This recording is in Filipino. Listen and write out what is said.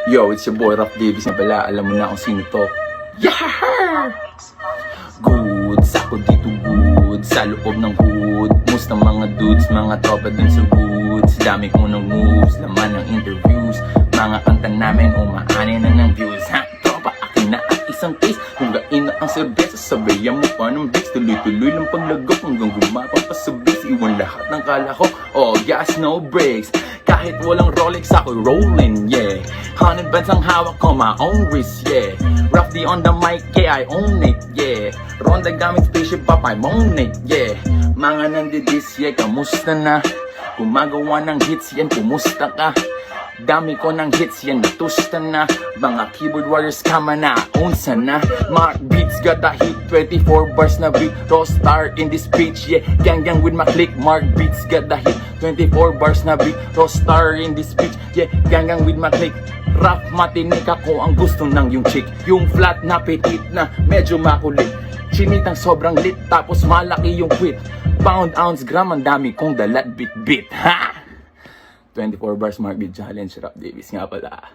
Yo, it's your boy Rap Davis na pala. Alam mo na kung sino to. Yeah! Goods, ako dito goods. Sa loob ng hood. Moves ng mga dudes, mga tropa dun sa woods. Dami ko ng moves, laman ng interviews. Mga kanta namin, umaani na ng views. Ha? Tropa, akin na ang isang case. Hugain na ang serbesa, sabayan mo pa ng beats. Tuloy-tuloy lang paglagok hanggang gumapang pa sa beats. Iwan lahat ng kala ko, oh gas, no brakes. Kahit walang Rolex ako rolling, yeah. 100 bands ang hawak ko, my own wrist, yeah. Rough D on the mic, yeah, I own it, yeah. Ronda gamit spaceship up, I'm on it, yeah. Mga nandidis, yeah, kamusta na? Gumagawa ng hits, yan, kumusta ka? Dami ko ng hits, yan, natusta na. Mga keyboard warriors, kama na, unsa na. Mark Beats got the hit, 24 bars na beat. Raw star in this speech, yeah. Gang with my click, Mark Beats got the hit, 24 bars na beat. Raw star in this speech, yeah. Gang with my click. Rap matinik ako, ang gusto ng yung chick. Yung flat na petit na, medyo makulit. Chinitang sobrang lit, tapos malaki yung quit. Pound, ounce, gram, ang dami kong dalat, bit, ha? 24 bars Mark Beat Challenge, Rap Davis nga pala.